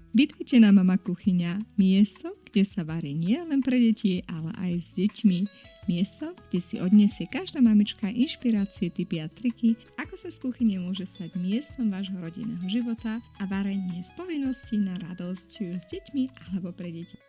Vítajte na Mama Kuchyňa, miesto, kde sa varí nie len pre deti, ale aj s deťmi. Miesto, kde si odniesie každá mamička inšpirácie, tipy a triky, ako sa z kuchyne môže stať miestom vášho rodinného života a varenie z povinností na radosť, či už s deťmi alebo pre deti.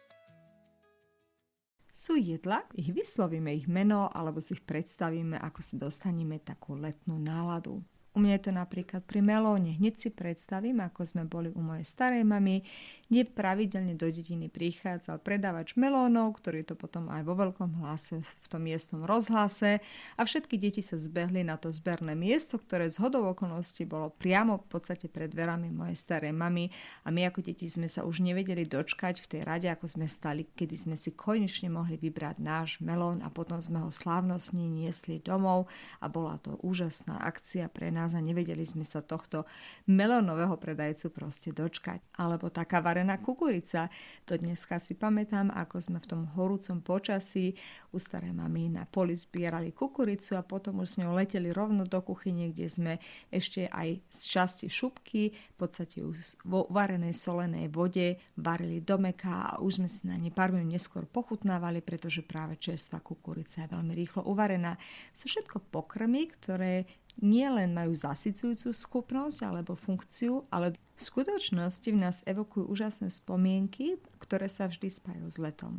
Sú jedla, ich vyslovíme ich meno alebo si ich predstavíme, ako si dostaneme takú letnú náladu. U mňa je to napríklad pri melóne. Hneď si predstavím, ako sme boli u mojej starej mamy, kde pravidelne do dediny prichádzal predávač melónov, ktorý to potom aj vo veľkom hlase v tom miestnom rozhlase a všetky deti sa zbehli na to zberné miesto, ktoré zhodou okolností bolo priamo v podstate pred dverami mojej starej mamy a my ako deti sme sa už nevedeli dočkať v tej rade, ako sme stali, kedy sme si konečne mohli vybrať náš melón a potom sme ho slávnostne niesli domov a bola to úžasná akcia pre nás a nevedeli sme sa tohto melónového predajcu proste dočkať. Alebo taká varená kukurica. To dneska si pamätám, ako sme v tom horúcom počasí u starej mamy na poli zbierali kukuricu a potom už s ňou leteli rovno do kuchyne, kde sme ešte aj z časti šupky, v podstate vo varenej solenej vode varili do mäka a už sme si na ne pár minút neskôr pochutnávali, pretože práve čerstvá kukurica je veľmi rýchlo uvarená. Sú všetko pokrmy, ktoré nie len majú zasycujúcu schopnosť alebo funkciu, ale v skutočnosti v nás evokujú úžasné spomienky, ktoré sa vždy spájajú s letom.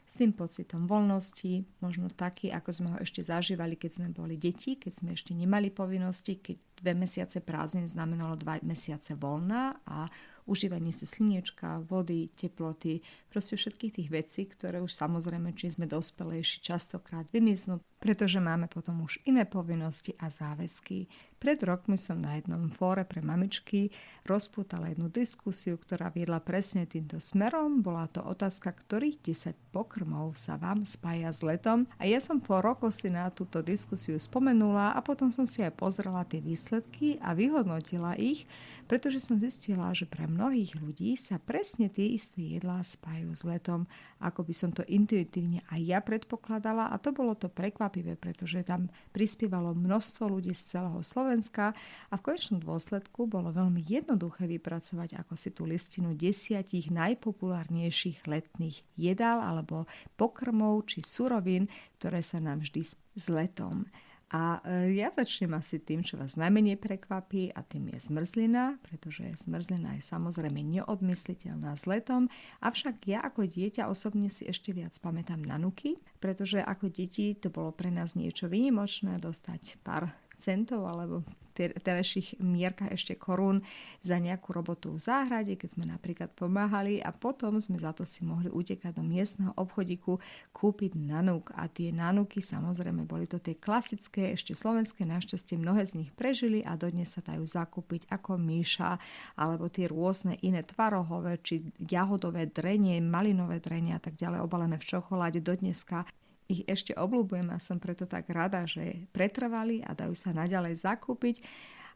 S tým pocitom voľnosti, možno taký, ako sme ho ešte zažívali, keď sme boli deti, keď sme ešte nemali povinnosti, keď 2 mesiace prázdnin znamenalo 2 mesiace voľna a užívanie si slniečka, vody, teploty, proste všetkých tých vecí, ktoré už samozrejme, či sme dospelejší, častokrát vymiznú, pretože máme potom už iné povinnosti a záväzky. Pred rokmi som na jednom fóre pre mamičky rozpútala jednu diskusiu, ktorá viedla presne týmto smerom. Bola to otázka, ktorých 10 pokrmov sa vám spája s letom. A ja som po rokoch si na túto diskusiu spomenula a potom som si aj pozrela tie výsledky a vyhodnotila ich, pretože som zistila, že pre mnohých ľudí sa presne tie isté jedlá spájajú s letom, ako by som to intuitívne aj ja predpokladala a to bolo to prekvapivé, pretože tam prispievalo množstvo ľudí z celého Slovenska a v konečnom dôsledku bolo veľmi jednoduché vypracovať ako si tú listinu 10 najpopulárnejších letných jedál alebo pokrmov či surovín, ktoré sa nám vždy s letom. A ja začnem asi tým, čo vás najmenej prekvapí a tým je zmrzlina, pretože zmrzlina je samozrejme neodmysliteľná s letom, avšak ja ako dieťa osobne si ešte viac pamätám nanuky, pretože ako deti to bolo pre nás niečo výnimočné dostať pár centov alebo terajších mierkach ešte korún za nejakú robotu v záhrade, keď sme napríklad pomáhali a potom sme za to si mohli utekať do miestneho obchodíku kúpiť nanúk a tie nanúky samozrejme boli to tie klasické, ešte slovenské, našťastie mnohé z nich prežili a dodnes sa dajú zakúpiť ako myša alebo tie rôzne iné tvarohové či jahodové drenie, malinové drenie a tak ďalej obalené v čokoláde dodneska. Ich ešte obľúbujem a som preto tak rada, že pretrvali a dajú sa naďalej zakúpiť.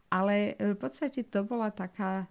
Ale v podstate to bola taká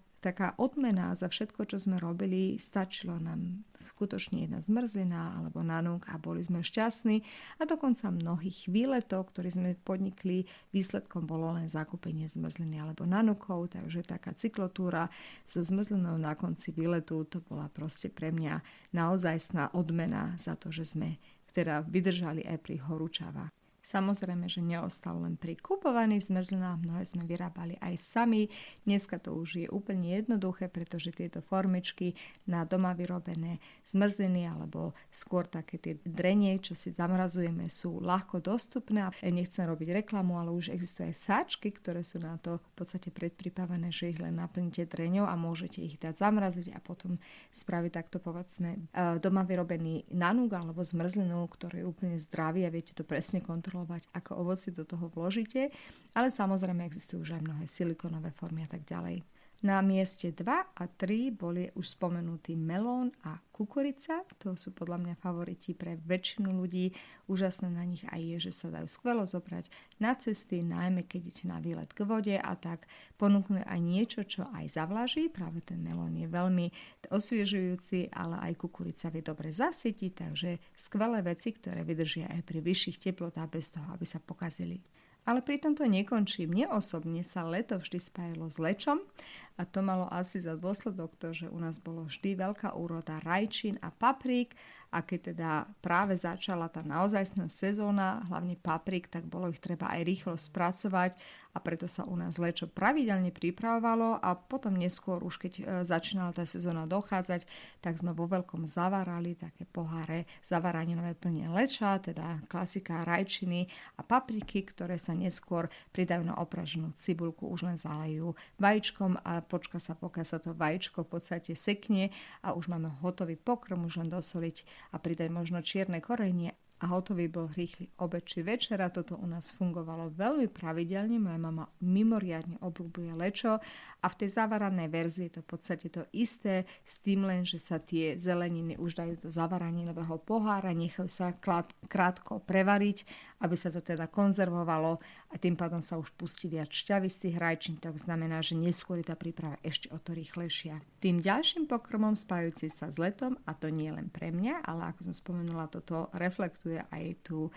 odmena za všetko, čo sme robili. Stačilo nám skutočne jedna zmrzlina alebo nanúk a boli sme šťastní. A dokonca mnohých výletov, ktoré sme podnikli, výsledkom bolo len zakúpenie zmrzliny alebo nanúkov. Takže taká cyklotúra so zmrzlinou na konci výletu, to bola proste pre mňa naozajstná odmena za to, že sme teda vydržali aj pri horúčavách. Samozrejme, že neostalo len pri kupovaných zmrzlinách, mnohé sme vyrábali aj sami. Dneska to už je úplne jednoduché, pretože tieto formičky na doma vyrobené zmrzliny alebo skôr také tie drenie, čo si zamrazujeme, sú ľahko dostupné. Nechcem robiť reklamu, ale už existujú aj sáčky, ktoré sú na to v podstate predpripravené, že ich len naplníte dreňou a môžete ich dať zamraziť a potom spraviť takto povedzme doma vyrobený nanúk alebo zmrzlinu, ktorý je úplne zdravý a viete to presne kontrolovať, ako ovoci do toho vložíte, ale samozrejme existujú už aj mnohé silikonové formy a tak ďalej. Na mieste 2 a 3 boli už spomenutý melón a kukurica. To sú podľa mňa favoriti pre väčšinu ľudí. Úžasné na nich aj je, že sa dajú skvelo zobrať na cesty, najmä keď idete na výlet k vode a tak ponúkne aj niečo, čo aj zavlaží. Práve ten melón je veľmi osviežujúci, ale aj kukurica vie dobre zasytiť, takže skvelé veci, ktoré vydržia aj pri vyšších teplotách bez toho, aby sa pokazili. Ale pritom to nekončí. Mne osobne sa leto vždy spájalo s lečom a to malo asi za dôsledok to, že u nás bolo vždy veľká úroda rajčín a paprík a keď teda práve začala tá naozajstná sezóna, hlavne paprík, tak bolo ich treba aj rýchlo spracovať a preto sa u nás lečo pravidelne pripravovalo a potom neskôr už keď začínala tá sezóna dochádzať, tak sme vo veľkom zavárali také poháre zavaraninové plne leča, teda klasika rajčiny a papriky, ktoré sa neskôr pridajú na opraženú cibulku, už len zalejú vajíčkom a počka sa, pokiaľ sa to vajíčko v podstate sekne a už máme hotový pokrm, už len dosoliť a pridať možno čierne korenie a hotový bol rýchly obed či večera. Toto u nás fungovalo veľmi pravidelne. Moja mama mimoriadne obľúbuje lečo a v tej zavaranej verzii je to v podstate to isté s tým len, že sa tie zeleniny už dajú do zavaraninového pohára, nechajú sa krátko prevariť, aby sa to teda konzervovalo a tým pádom sa už pustí viac šťavistých rajčín, to znamená, že neskôr je tá príprava ešte o to rýchlejšia. Tým ďalším pokrmom spájujúci sa s letom, a to nie len pre mňa, ale ako som spomenula, toto reflektuje aj tú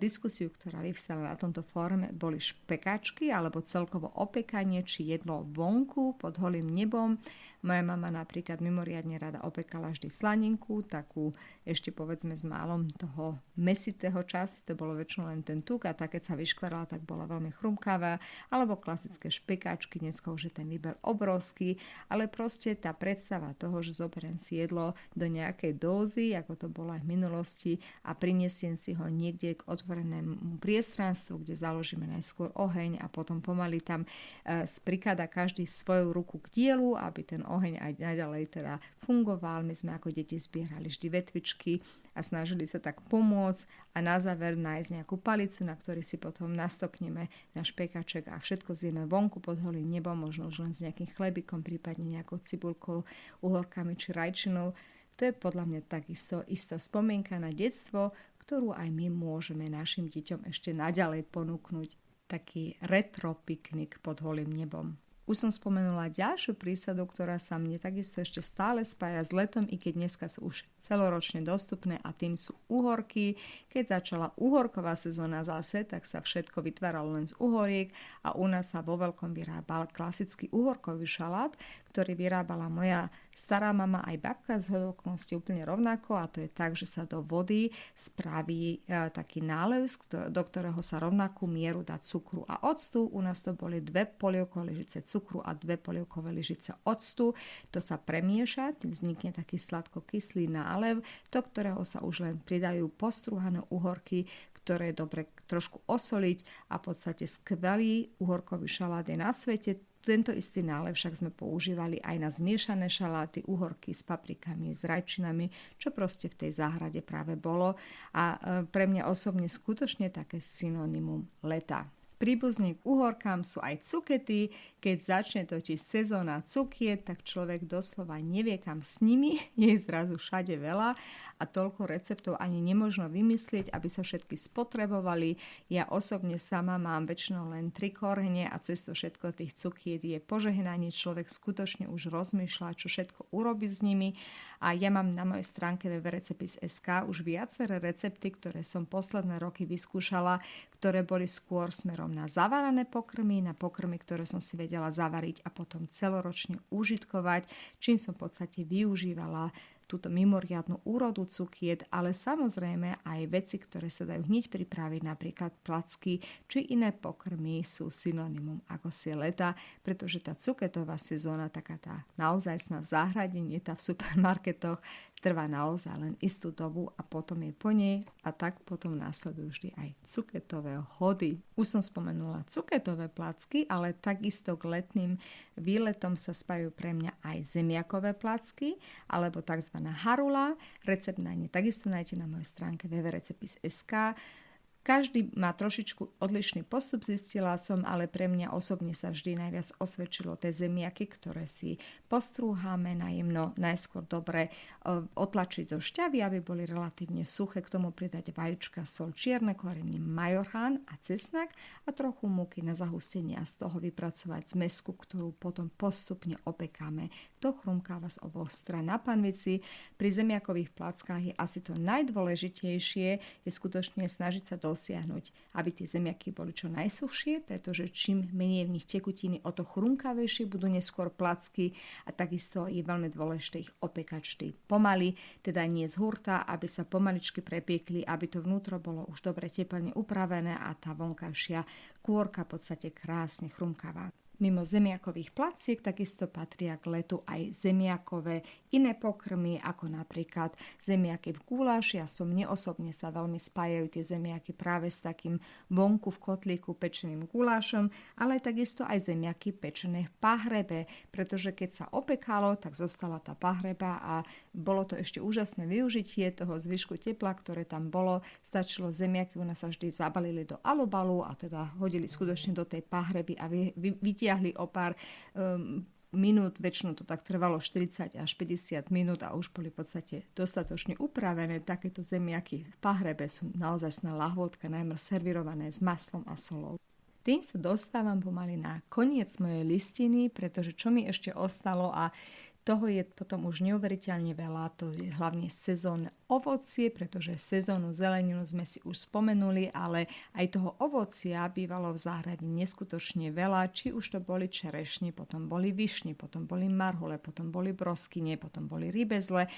diskusiu, ktorá vyvstala na tomto fórume, boli špekačky alebo celkovo opekanie či jedlo vonku pod holým nebom. Moja mama napríklad mimoriadne rada opekala vždy slaninku, takú ešte povedzme s málom toho mesitého časti, to bolo väčšinou len ten tuk a tak keď sa vyškvarala, tak bola veľmi chrumkavá, alebo klasické špekáčky, dneska už je ten výber obrovský, ale proste tá predstava toho, že zoberiem si jedlo do nejakej dózy, ako to bolo aj v minulosti a priniesiem si ho niekde k otvorenému priestranstvu, kde založíme najskôr oheň a potom pomaly tam prikladá každý svoju ruku k dielu, aby ten oheň aj naďalej teda fungoval. My sme ako deti zbierali vždy vetvičky a snažili sa tak pomôcť a na záver nájsť nejakú palicu, na ktorej si potom nastokneme na špekaček a všetko zjeme vonku pod holým nebom, možno už len s nejakým chlebikom, prípadne nejakou cibulkou, uhorkami či rajčinou. To je podľa mňa takisto istá spomienka na detstvo, ktorú aj my môžeme našim deťom ešte naďalej ponúknuť. Taký retro piknik pod holým nebom. Už som spomenula ďalšiu prísadu, ktorá sa mne takisto ešte stále spája s letom, i keď dneska sú už celoročne dostupné a tým sú uhorky. Keď začala uhorková sezóna zase, tak sa všetko vytváralo len z uhoriek a u nás sa vo veľkom vyrábal klasický uhorkový šalát, ktorý vyrábala moja stará mama aj babka z okolností úplne rovnako a to je tak, že sa do vody spraví taký nálev, do ktorého sa rovnakú mieru dá cukru a octu. U nás to boli 2 polievkové lyžice cukru a 2 polievkové lyžice octu. To sa premieša, tým vznikne taký sladko-kyslý nálev, do ktorého sa už len pridajú postrúhané uhorky, ktoré je dobre trošku osoliť a v podstate skvelý uhorkový šalát je na svete. Tento istý nálev však sme používali aj na zmiešané šaláty, uhorky s paprikami, s rajčinami, čo proste v tej záhrade práve bolo a pre mňa osobne skutočne také synonymum leta. Príbuzní k uhorkám sú aj cukety. Keď začne totiž sezóna cukiet, tak človek doslova nevie kam s nimi. Je zrazu všade veľa a toľko receptov ani nemožno vymyslieť, aby sa všetky spotrebovali. Ja osobne sama mám väčšinou len 3 korene a cez to všetko tých cukiet je požehnanie. Človek skutočne už rozmýšľa, čo všetko urobiť s nimi. A ja mám na mojej stránke www.recepis.sk už viaceré recepty, ktoré som posledné roky vyskúšala, ktoré boli skôr smerom na zavarané pokrmy, na pokrmy, ktoré som si vedela zavariť a potom celoročne užitkovať, čím som v podstate využívala túto mimoriadnu úrodu cukiet, ale samozrejme aj veci, ktoré sa dajú hneď pripraviť, napríklad placky či iné pokrmy sú synonymum ako si leta, pretože tá cuketová sezóna, taká tá naozajstná v záhrade, nie tá v supermarketoch, trvá naozaj len istú dobu a potom je po nej a tak potom následujú vždy aj cuketové hody. Už som spomenula cuketové placky, ale takisto k letným výletom sa spájajú pre mňa aj zemiakové placky alebo tzv. Harula. Recept na ne takisto nájdete na mojej stránke www.recepis.sk. Každý má trošičku odlišný postup, zistila som, ale pre mňa osobne sa vždy najviac osvedčilo tie zemiaky, ktoré si postrúhame najemno, najskôr dobre otlačiť zo šťavy, aby boli relatívne suché, k tomu pridať vajíčka, sol, čierne korenie, majorán a cesnak a trochu múky na zahustenie a z toho vypracovať zmesku, ktorú potom postupne opekáme. To chrumkáva z oboch strán na panvici. Pri zemiakových plackách je asi to najdôležitejšie, je skutočne snažiť sa dosiahnuť dosiahnuť, aby tie zemiaky boli čo najsuchšie, pretože čím menej v nich tekutiny, o to chrunkavejšie budú neskôr placky a takisto je veľmi dôležité ich opekať vždy pomaly, teda nie z hurta, aby sa pomaličky prepiekli, aby to vnútro bolo už dobre teplne upravené a tá vonkajšia kôrka v podstate krásne chrumkavá. Mimo zemiakových placiek takisto patria k letu aj zemiakové iné pokrmy, ako napríklad zemiaky v guláši. Aspoň mne osobne sa veľmi spájajú tie zemiaky práve s takým vonku v kotlíku pečeným gulášom, ale takisto aj zemiaky pečené v pahrebe, pretože keď sa opekalo, tak zostala tá pahreba a bolo to ešte úžasné využitie toho zvyšku tepla, ktoré tam bolo. Stačilo zemiaky, u nás sa vždy zabalili do alubalu a teda hodili skutočne do tej pahreby a vytiahli o pár minút, väčšinou to tak trvalo 40 až 50 minút a už boli v podstate dostatočne upravené. Takéto zemiaky v pahrebe sú naozaj lahôdka, najmä servirované s maslom a solou. Tým sa dostávam pomaly na koniec mojej listiny, pretože čo mi ešte ostalo a toho je potom už neuveriteľne veľa, to je hlavne sezónne ovocie, pretože sezónnu zeleninu sme si už spomenuli, ale aj toho ovocia bývalo v záhrade neskutočne veľa, či už to boli čerešne, potom boli višne, potom boli marhule, potom boli broskyne, potom boli rybezle.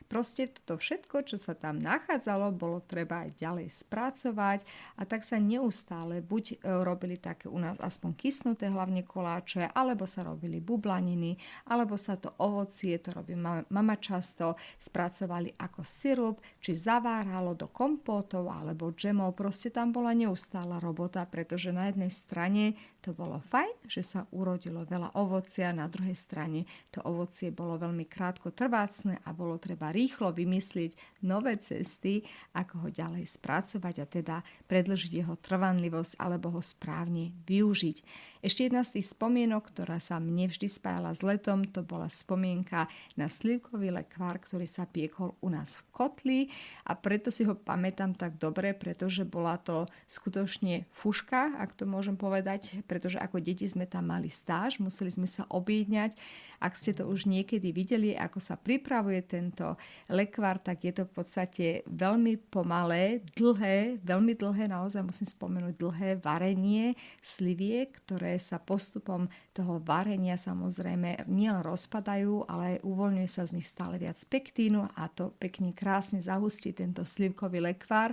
Proste toto všetko, čo sa tam nachádzalo, bolo treba aj ďalej spracovať a tak sa neustále buď robili také u nás aspoň kysnuté hlavne koláče, alebo sa robili bublaniny, alebo sa to ovocie, to robí mama často, spracovali ako sirup, či zaváralo do kompótov alebo džemov. Proste tam bola neustála robota, pretože na jednej strane to bolo fajn, že sa urodilo veľa ovocia, na druhej strane to ovocie bolo veľmi krátko trvácne a bolo treba rýchlo vymyslieť nové cesty, ako ho ďalej spracovať a teda predĺžiť jeho trvanlivosť alebo ho správne využiť. Ešte jedna z tých spomienok, ktorá sa mne vždy spájala s letom, to bola spomienka na slivkový lekvár, ktorý sa piekol u nás v kotli a preto si ho pamätám tak dobre, pretože bola to skutočne fuška, ak to môžem povedať, pretože ako deti sme tam mali stáž, museli sme sa objednať. Ak ste to už niekedy videli, ako sa pripravuje tento lekvár, tak je to v podstate veľmi pomalé, veľmi dlhé, naozaj musím spomenúť dlhé varenie sliviek, ktoré sa postupom toho varenia samozrejme nielen rozpadajú, ale aj uvoľňuje sa z nich stále viac pektínu a to pekne krásne zahustí tento slivkový lekvár.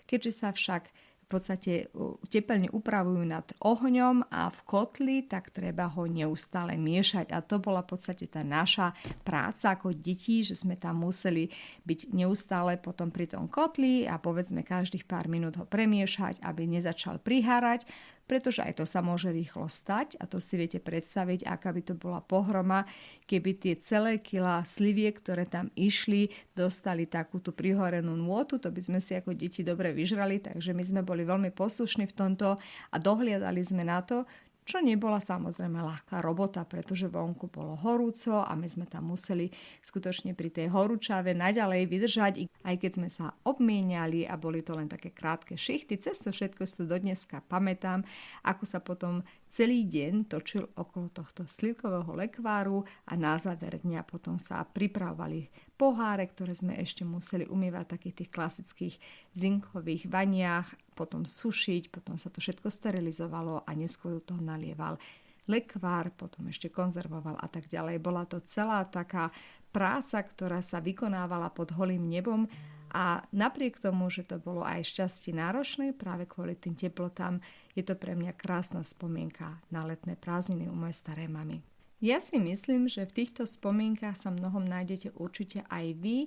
Keďže sa však v podstate tepelne upravujú nad ohňom a v kotli, tak treba ho neustále miešať. A to bola v podstate tá naša práca ako detí, že sme tam museli byť neustále potom pri tom kotli a povedzme každých pár minút ho premiešať, aby nezačal prihárať, pretože aj to sa môže rýchlo stať a to si viete predstaviť, aká by to bola pohroma, keby tie celé kilá sliviek, ktoré tam išli, dostali takú tú prihorenú nôtu, to by sme si ako deti dobre vyžrali, takže my sme boli veľmi poslušní v tomto a dohliadali sme na to, čo nebola samozrejme ľahká robota, pretože vonku bolo horúco a my sme tam museli skutočne pri tej horúčave naďalej vydržať, aj keď sme sa obmieniali a boli to len také krátke šichty. Cez to všetko si do dneska pamätám, ako sa potom celý deň točil okolo tohto slivkového lekváru a na záver dňa potom sa pripravovali poháre, ktoré sme ešte museli umývať v takých tých klasických zinkových vaniach, potom sušiť, potom sa to všetko sterilizovalo a neskôr do toho nalieval lekvár, potom ešte konzervoval a tak ďalej. Bola to celá taká práca, ktorá sa vykonávala pod holým nebom a napriek tomu, že to bolo aj šťastie náročné, práve kvôli tým teplotám, je to pre mňa krásna spomienka na letné prázdniny u mojej starej mamy. Ja si myslím, že v týchto spomienkach sa mnohom nájdete určite aj vy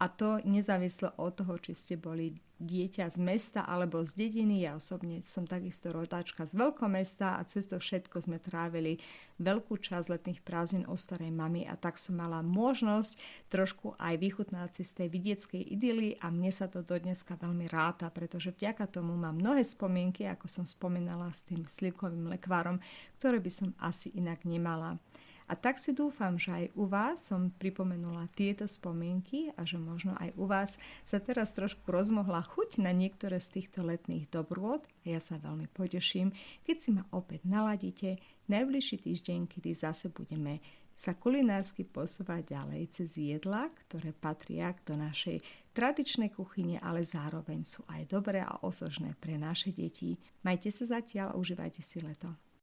a to nezávislo od toho, či ste boli dieťa z mesta alebo z dediny. Ja osobne som takisto rodáčka z veľkomesta a cez to všetko sme trávili veľkú časť letných prázdnin u starej mamy a tak som mala možnosť trošku aj vychutnať si z tej vidieckej idyly a mne sa to dodneska veľmi ráta, pretože vďaka tomu mám mnohé spomienky, ako som spomínala s tým slivkovým lekvárom, ktoré by som asi inak nemala. A tak si dúfam, že aj u vás som pripomenula tieto spomienky a že možno aj u vás sa teraz trošku rozmohla chuť na niektoré z týchto letných dobrôt. Ja sa veľmi poteším, keď si ma opäť naladíte najbližší týždeň, kedy zase budeme sa kulinársky posúvať ďalej cez jedlá, ktoré patria do našej tradičnej kuchyne, ale zároveň sú aj dobré a osožné pre naše deti. Majte sa zatiaľ a užívajte si leto.